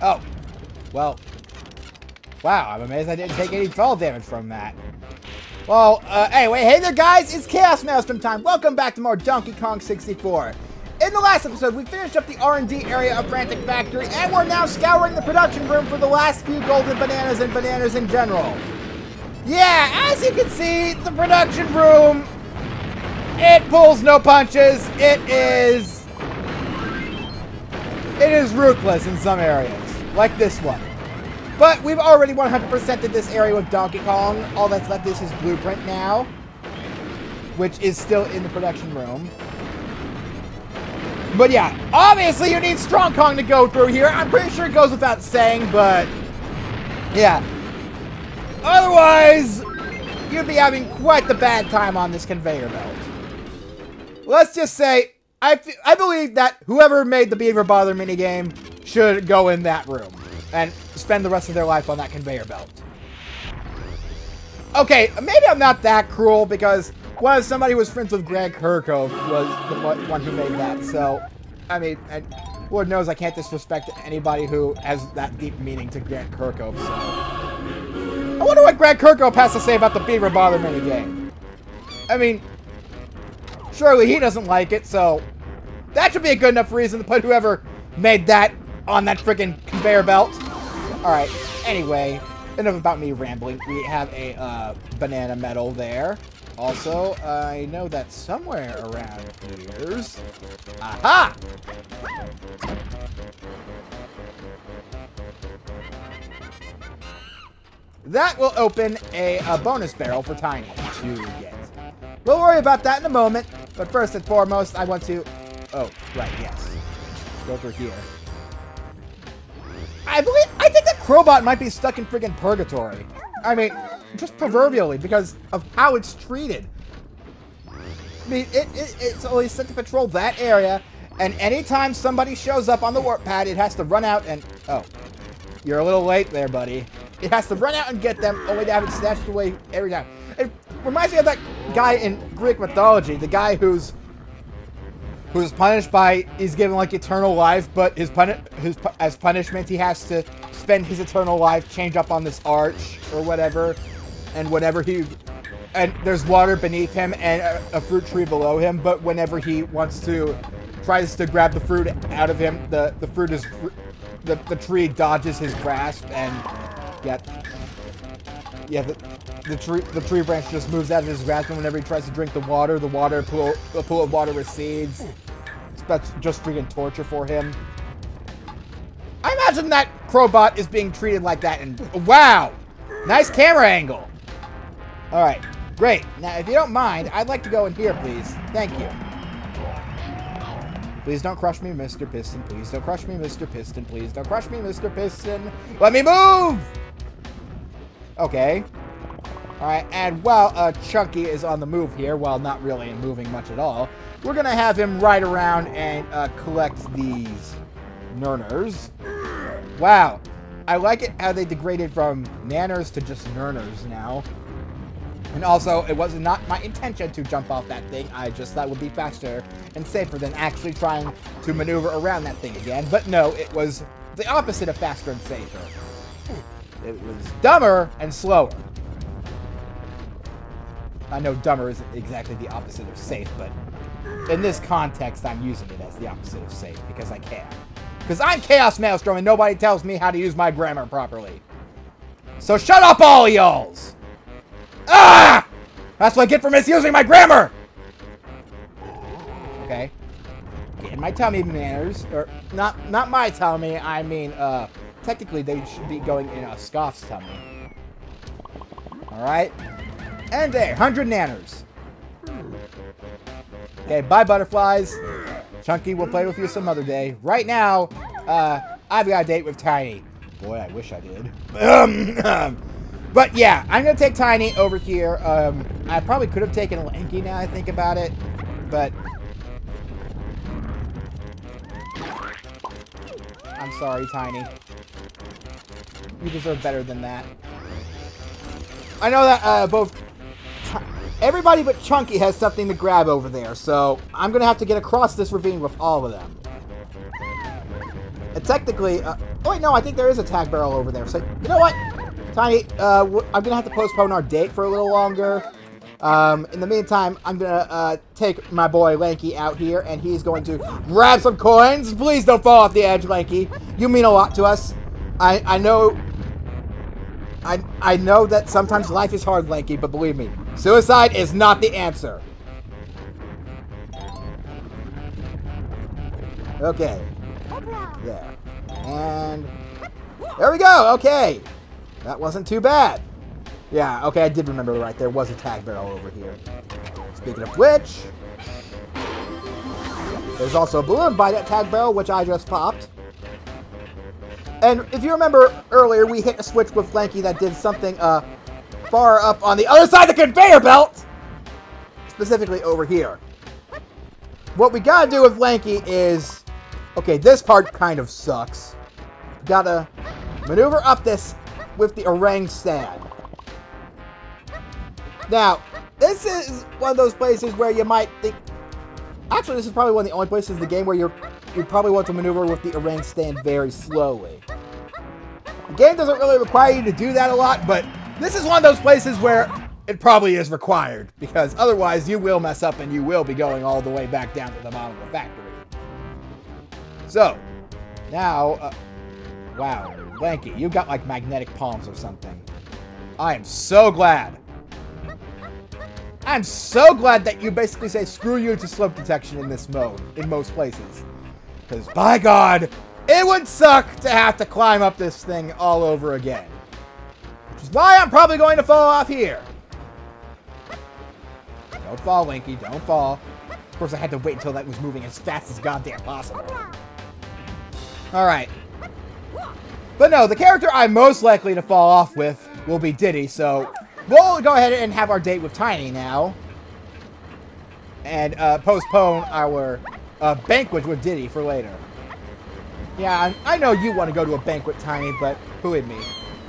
Oh. Well. Wow, I'm amazed I didn't take any fall damage from that. Well, anyway, hey there guys, it's ChaosMaelstrom time. Welcome back to more Donkey Kong 64. In the last episode, we finished up the R&D area of Frantic Factory, and we're now scouring the production room for the last few golden bananas and bananas in general. Yeah, as you can see, the production room, it pulls no punches. It is ruthless in some areas, like this one. But we've already 100%ed this area with Donkey Kong. All that's left is his blueprint now, which is still in the production room. But yeah, obviously you need Strong Kong to go through here. I'm pretty sure it goes without saying, but yeah. Otherwise, you'd be having quite the bad time on this conveyor belt. Let's just say, I believe that whoever made the Beaver Bother minigame should go in that room and spend the rest of their life on that conveyor belt. Okay, maybe I'm not that cruel because, well, somebody who was friends with Greg Kirkhope was the one who made that, so, I mean, and Lord knows I can't disrespect anybody who has that deep meaning to Greg Kirkhope, so. I wonder what Greg Kirkhope has to say about the Beaver Bother minigame. I mean, surely he doesn't like it, so that should be a good enough reason to put whoever made that on that freaking conveyor belt. Alright, anyway, enough about me rambling. We have a banana medal there. Also, I know that somewhere around here's... Aha! That will open a bonus barrel for Tiny to get. We'll worry about that in a moment, but first and foremost, I want to... Oh, right, yes. Go through here. I think that Crowbot might be stuck in friggin' purgatory. I mean, just proverbially, because of how it's treated. I mean, it's only sent to patrol that area, and anytime somebody shows up on the warp pad, it has to run out and... Oh, you're a little late there, buddy. It has to run out and get them, only to have it snatched away every time. It reminds me of that guy in Greek mythology, the guy who's punished by, he's given like eternal life, but as punishment he has to spend his eternal life chained up on this arch or whatever, and there's water beneath him and a fruit tree below him, but whenever he tries to grab the fruit out of him, the tree dodges his grasp, and the tree branch just moves out of his grasp, and whenever he tries to drink the pool of water recedes. That's just freaking torture for him. I imagine that Crowbot is being treated like that, and wow! Nice camera angle! Alright, great. Now, if you don't mind, I'd like to go in here, please. Thank you. Please don't crush me, Mr. Piston. Please don't crush me, Mr. Piston. Please don't crush me, Mr. Piston. Let me move! Okay. Alright, and while Chunky is on the move here, while not really moving much at all, we're going to have him ride around and collect these Nurners. Wow. I like it how they degraded from Nanners to just Nurners now. And also, it was not my intention to jump off that thing. I just thought it would be faster and safer than actually trying to maneuver around that thing again. But no, it was the opposite of faster and safer. It was dumber and slower. I know dumber isn't exactly the opposite of safe, but in this context, I'm using it as the opposite of safe because I can. Because I'm ChaosMaelstrom and nobody tells me how to use my grammar properly. So shut up, all y'alls! Ah! That's what I get for misusing my grammar! Okay. Getting my tummy manners. Or, not my tummy, I mean, technically they should be going in a Scoff's tummy. Alright. And there, 100 Nanners. Okay, bye, butterflies. Chunky will play with you some other day. Right now, I've got a date with Tiny. Boy, I wish I did. But yeah, I'm going to take Tiny over here. I probably could have taken Lanky now I think about it. But I'm sorry, Tiny. You deserve better than that. I know that everybody but Chunky has something to grab over there, so I'm going to have to get across this ravine with all of them. And technically, oh wait, no, I think there is a tag barrel over there. So, you know what? Tiny, I'm going to have to postpone our date for a little longer. In the meantime, I'm going to take my boy Lanky out here, and he's going to grab some coins. Please don't fall off the edge, Lanky. You mean a lot to us. I know that sometimes life is hard, Lanky, but believe me, suicide is not the answer. Okay. There. And there we go. Okay. That wasn't too bad. Yeah, okay, I did remember right. There was a tag barrel over here. Speaking of which, there's also a balloon by that tag barrel, which I just popped. And if you remember earlier, we hit a switch with Lanky that did something far up on the other side of the conveyor belt! Specifically over here. What we gotta do with Lanky is... Okay, this part kind of sucks. Gotta maneuver up this with the orang stand. Now, this is one of those places where you might think... Actually, this is probably one of the only places in the game where you probably want to maneuver with the orang stand very slowly. The game doesn't really require you to do that a lot, but this is one of those places where it probably is required, because otherwise you will mess up and you will be going all the way back down to the bottom of the factory. So, now, wow, Lanky, you got like magnetic palms or something. I am so glad. I'm so glad that you basically say screw you to slope detection in this mode, in most places. Because, by God, it would suck to have to climb up this thing all over again. Which is why I'm probably going to fall off here. Don't fall, Lanky, don't fall. Of course, I had to wait until that was moving as fast as goddamn possible. Alright. But no, the character I'm most likely to fall off with will be Diddy, so we'll go ahead and have our date with Tiny now. And postpone our banquet with Diddy for later. Yeah, I know you want to go to a banquet, Tiny, but believe me.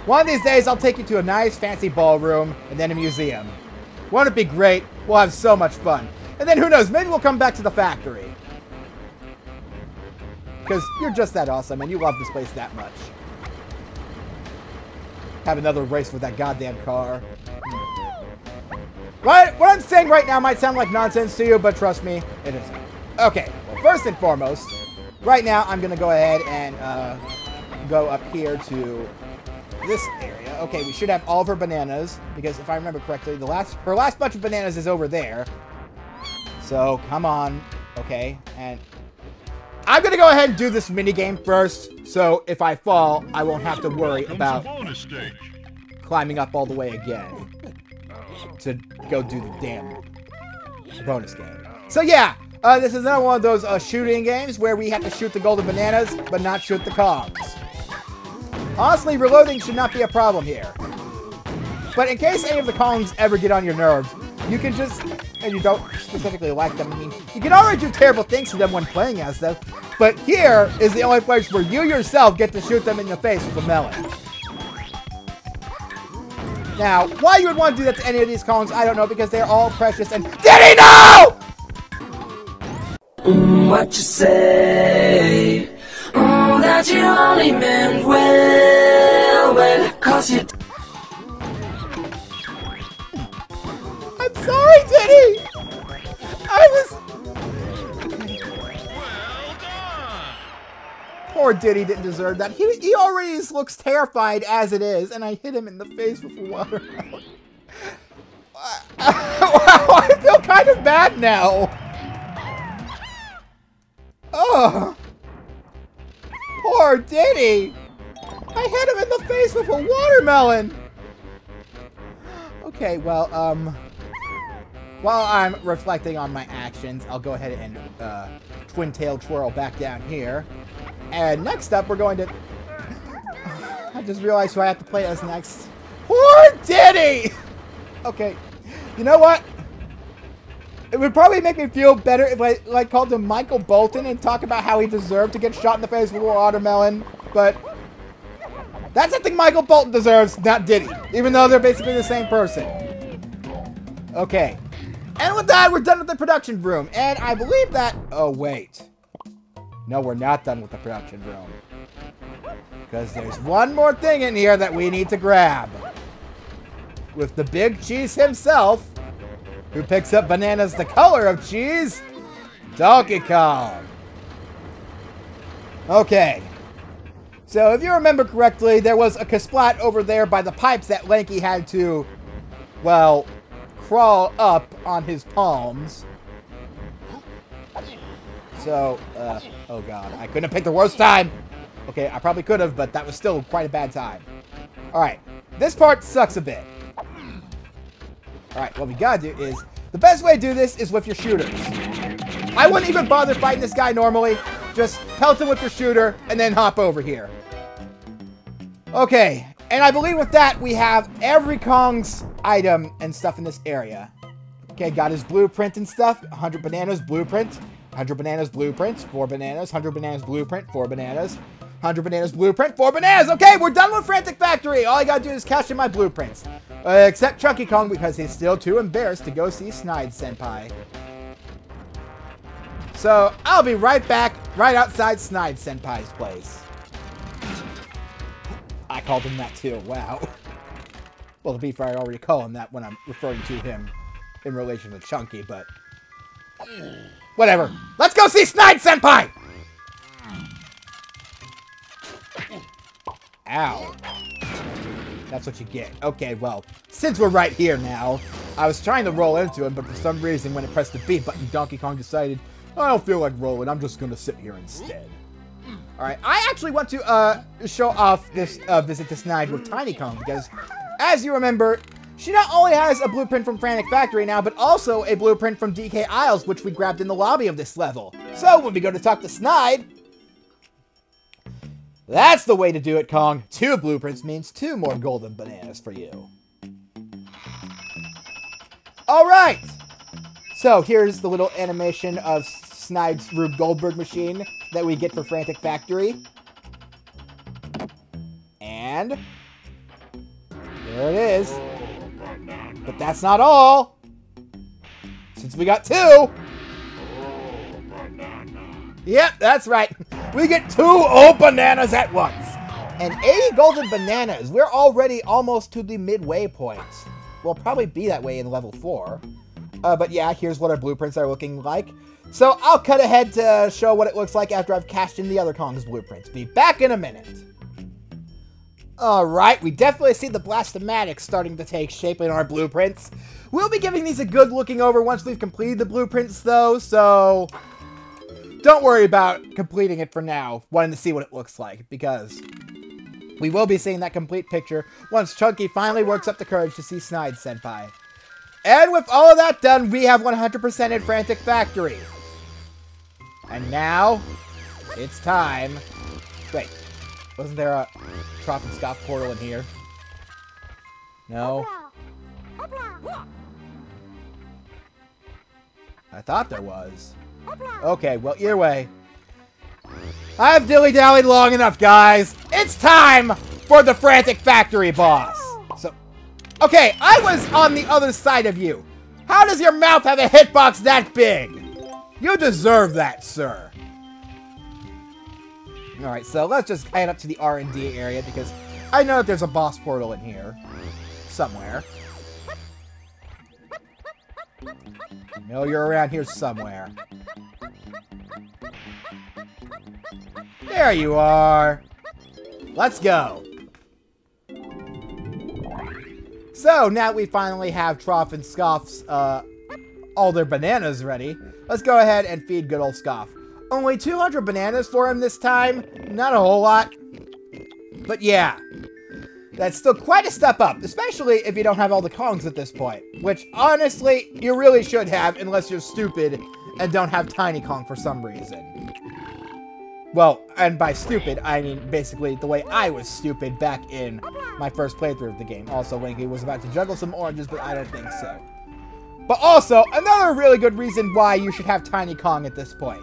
One of these days, I'll take you to a nice, fancy ballroom and then a museum. Won't it be great? We'll have so much fun. And then who knows, maybe we'll come back to the factory. Because you're just that awesome and you love this place that much. Have another race with that goddamn car. Right? What I'm saying right now might sound like nonsense to you, but trust me, it isn't. Okay, well, first and foremost, right now I'm going to go ahead and go up here to this area. Okay, we should have all of her bananas, because if I remember correctly, her last bunch of bananas is over there. So, come on. Okay, and I'm going to go ahead and do this minigame first, so if I fall, I won't have to worry about climbing up all the way again to go do the damn bonus game. So yeah, this is another one of those shooting games where we have to shoot the golden bananas, but not shoot the Kongs. Honestly, reloading should not be a problem here. But in case any of the Kongs ever get on your nerves, you can just, and you don't specifically like them, I mean, you can already do terrible things to them when playing as them, but here is the only place where you yourself get to shoot them in the face with a melon. Now, why you would want to do that to any of these Kongs, I don't know, because they're all precious and... Diddy, no! What you say? That you only meant well, cause you... I'm sorry, Diddy! I was... Well done! Poor Diddy didn't deserve that. He already looks terrified as it is, and I hit him in the face with a watermelon. Wow, I feel kind of bad now. Oh, poor Diddy. I hit him in the face with a watermelon. Okay, well, while I'm reflecting on my actions, I'll go ahead and twin tail twirl back down here. And next up, we're going to... I just realized who I have to play as next. Poor Diddy! Okay, you know what? It would probably make me feel better if I called him Michael Bolton and talk about how he deserved to get shot in the face with a watermelon. But that's something Michael Bolton deserves, not Diddy. Even though they're basically the same person. Okay. And with that, we're done with the production room. And I believe that... Oh, wait. No, we're not done with the production room. Because there's one more thing in here that we need to grab. With the big cheese himself, who picks up bananas the color of cheese, Donkey Kong. Okay. So if you remember correctly, there was a Kasplat over there by the pipes that Lanky had to, well, crawl up on his palms. So, oh god, I couldn't have picked the worst time. Okay, I probably could have, but that was still quite a bad time. Alright, this part sucks a bit. Alright, what we gotta do is, the best way to do this is with your shooters. I wouldn't even bother fighting this guy normally. Just pelt him with your shooter, and then hop over here. Okay, and I believe with that, we have every Kong's item and stuff in this area. Okay, got his blueprint and stuff. 100 bananas, blueprint. 100 bananas, blueprint. 4 bananas. 100 bananas, blueprint. 4 bananas. 100 bananas, blueprint. 4 bananas. Okay, we're done with Frantic Factory. All I gotta do is cash in my blueprints. Except Chunky Kong, because he's still too embarrassed to go see Snide Senpai. So, I'll be right back, right outside Snide Senpai's place. I called him that too, wow. Well, to be fair, I already call him that when I'm referring to him in relation to Chunky, but... whatever. Let's go see Snide Senpai! Ow. That's what you get. Okay, well, since we're right here now, I was trying to roll into him, but for some reason, when it pressed the B button, Donkey Kong decided, I don't feel like rolling, I'm just gonna sit here instead. Alright, I actually want to show off this visit to Snide with Tiny Kong, because, as you remember, she not only has a blueprint from Frantic Factory now, but also a blueprint from DK Isles, which we grabbed in the lobby of this level. So, when we go to talk to Snide, that's the way to do it, Kong. 2 blueprints means 2 more golden bananas for you. Alright! So, here's the little animation of Snide's Rube Goldberg machine that we get for Frantic Factory. And... there it is. But that's not all! Since we got 2! Yep, that's right. We get 2 bananas at once. And 80 golden bananas. We're already almost to the midway point. We'll probably be that way in level 4. But yeah, here's what our blueprints are looking like. So I'll cut ahead to show what it looks like after I've cashed in the other Kong's blueprints. Be back in a minute. Alright, we definitely see the Blastomatics starting to take shape in our blueprints. We'll be giving these a good looking over once we've completed the blueprints though, so... don't worry about completing it for now, wanting to see what it looks like, because we will be seeing that complete picture once Chunky finally works up the courage to see Snide Senpai. And with all of that done, we have 100%ed Frantic Factory. And now, it's time. Wait, wasn't there a Trop and Scoff portal in here? No. I thought there was. Okay, well, either way. I've dilly-dallied long enough, guys. It's time for the Frantic Factory boss. So, okay, I was on the other side of you. How does your mouth have a hitbox that big? You deserve that, sir. Alright, so let's just head up to the R&D area because I know that there's a boss portal in here. Somewhere. I know you're around here somewhere. There you are. Let's go. So, now we finally have Troff and Scoff's, all their bananas ready. Let's go ahead and feed good old Scoff. Only 200 bananas for him this time. Not a whole lot. But yeah. That's still quite a step up, especially if you don't have all the Kongs at this point. Which, honestly, you really should have, unless you're stupid and don't have Tiny Kong for some reason. Well, and by stupid, I mean basically the way I was stupid back in my first playthrough of the game. Also, Lanky was about to juggle some oranges, but I don't think so. But also, another really good reason why you should have Tiny Kong at this point.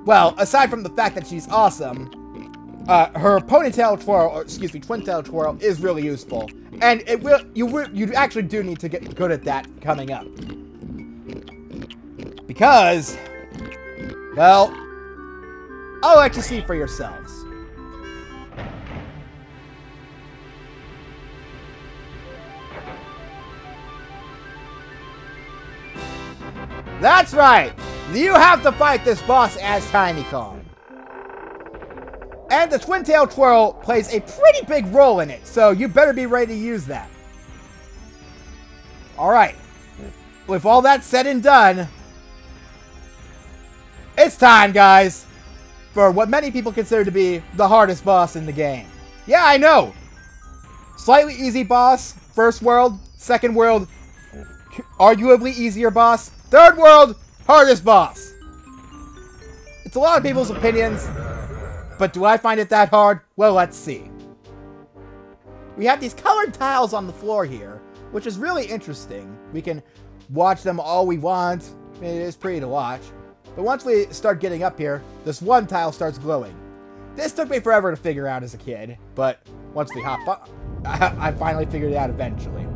Well, aside from the fact that she's awesome, her ponytail twirl, or excuse me, twin tail twirl is really useful. And you actually do need to get good at that coming up. Because, well, I'll let you see for yourselves. That's right! You have to fight this boss as Tiny Kong. And the Twin Tail Twirl plays a pretty big role in it, so you better be ready to use that. Alright. With all that said and done, it's time, guys, for what many people consider to be the hardest boss in the game. Yeah, I know! Slightly easy boss, first world, second world, arguably easier boss, third world, hardest boss. It's a lot of people's opinions, but do I find it that hard? Well, let's see. We have these colored tiles on the floor here, which is really interesting. We can watch them all we want. It is pretty to watch. But once we start getting up here, this one tile starts glowing. This took me forever to figure out as a kid, but once we hop on, I finally figured it out eventually.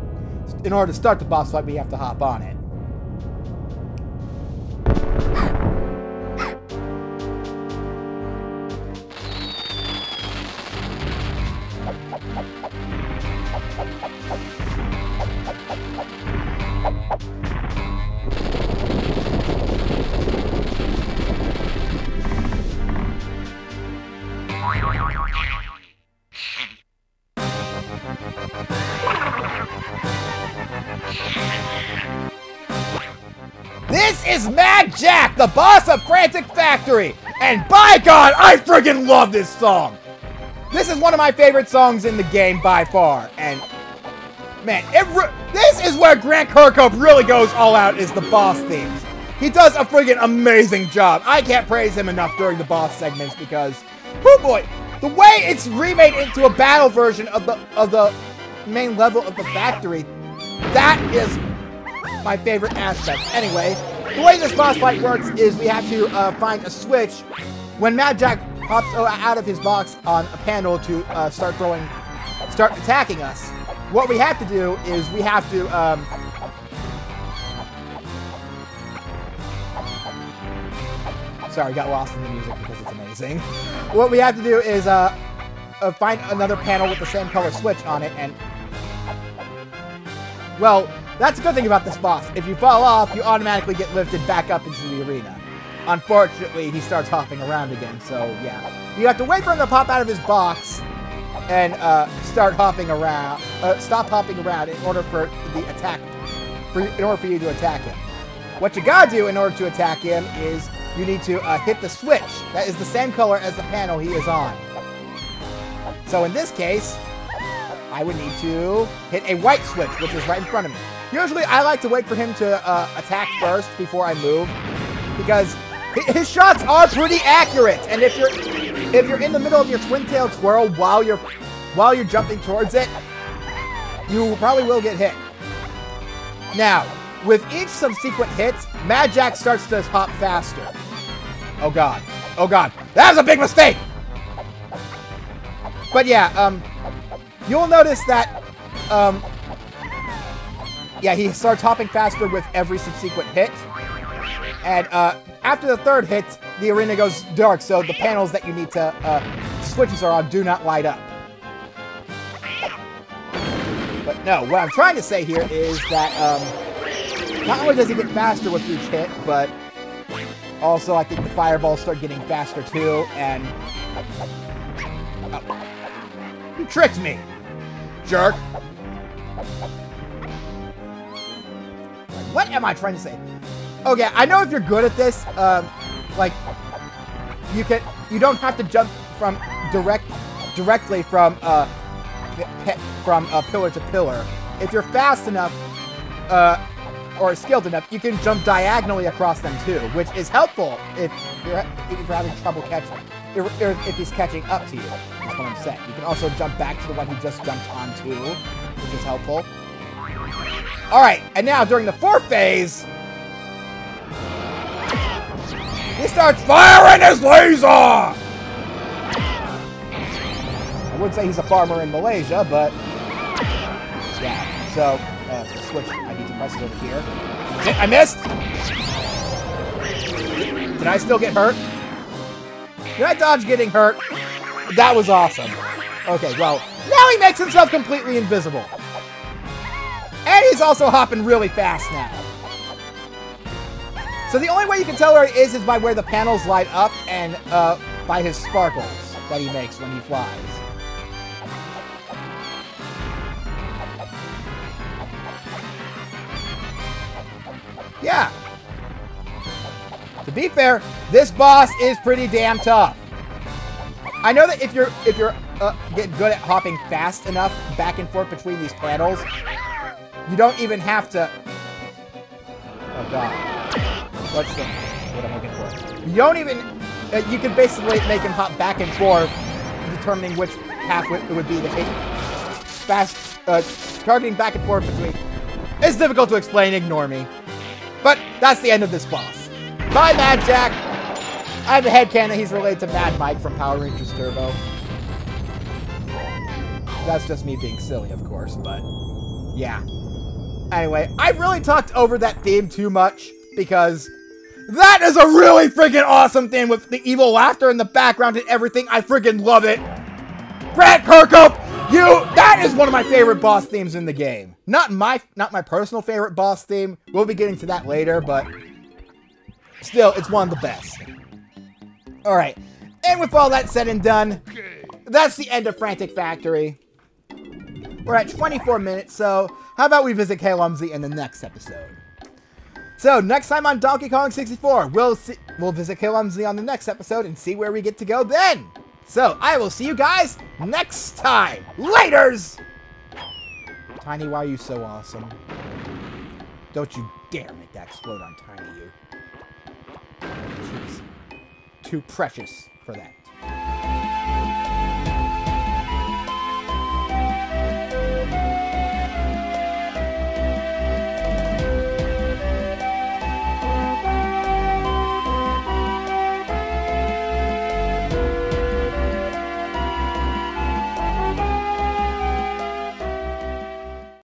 In order to start the boss fight, we have to hop on it. This is Mad Jack, the boss of Frantic Factory! And by God, I friggin' love this song! This is one of my favorite songs in the game by far, and man, this is where Grant Kirkhope really goes all out, is the boss themes. He does a friggin' amazing job. I can't praise him enough during the boss segments because, oh boy, the way it's remade into a battle version of the main level of the factory, that is my favorite aspect. Anyway, the way this boss fight works is we have to find a switch when Mad Jack pops out of his box on a panel to start attacking us. What we have to do is we have to sorry, got lost in the music because it's amazing. What we have to do is find another panel with the same color switch on it, and well, that's a good thing about this boss. If you fall off, you automatically get lifted back up into the arena. Unfortunately, he starts hopping around again, so yeah. You have to wait for him to pop out of his box and start hopping around. Stop hopping around in order for the attack, in order for you to attack him. What you gotta do in order to attack him is you need to hit the switch. That is the same color as the panel he is on. So in this case, I would need to hit a white switch, which is right in front of me. Usually, I like to wait for him to attack first before I move, because his shots are pretty accurate. And if you're in the middle of your Twin Tail Twirl while you're jumping towards it, you probably will get hit. Now, with each subsequent hit, Mad Jack starts to hop faster. Oh god! Oh god! That was a big mistake. But yeah, you'll notice that. Yeah, he starts hopping faster with every subsequent hit. And after the third hit, the arena goes dark, so the panels that you need to switches are on do not light up. But no, what I'm trying to say here is that not only does he get faster with each hit, but also I think the fireballs start getting faster too, and oh. You tricked me, jerk. What am I trying to say? Okay, I know if you're good at this, like, you don't have to jump from directly from pillar to pillar. If you're fast enough, or skilled enough, you can jump diagonally across them too, which is helpful if you're having trouble catching, if he's catching up to you. That's what I'm saying. You can also jump back to the one he just jumped onto, which is helpful. Alright, and now during the fourth phase, he starts firing his laser! I would say he's a farmer in Malaysia, but yeah, so the switch, I need to press it over here. I missed! I still get hurt? Did I dodge getting hurt? That was awesome. Okay, well, now he makes himself completely invisible. And he's also hopping really fast now. So the only way you can tell where he is by where the panels light up and by his sparkles that he makes when he flies. Yeah. To be fair, this boss is pretty damn tough. I know that if you're getting good at hopping fast enough back and forth between these panels, you don't even have to. Oh god, what am I looking for? You don't even. You can basically make him hop back and forth, determining which path it would be to take fast, targeting back and forth between. It's difficult to explain. Ignore me. But that's the end of this boss. Bye, Mad Jack! I have a headcanon that he's related to Mad Mike from Power Rangers Turbo. That's just me being silly, of course, but yeah. Anyway, I've really talked over that theme too much, because that is a really freaking awesome theme with the evil laughter in the background and everything. I freaking love it. Brad Kirkup, that is one of my favorite boss themes in the game. Not my personal favorite boss theme. We'll be getting to that later, but still, it's one of the best. Alright, and with all that said and done, that's the end of Frantic Factory. We're at 24 minutes, so how about we visit Kalumzi in the next episode? So, next time on Donkey Kong 64, we'll visit Kalumzi on the next episode and see where we get to go then. So, I will see you guys next time. Laters! Tiny, why are you so awesome? Don't you dare make that explode on Tiny, you. She's too precious for that.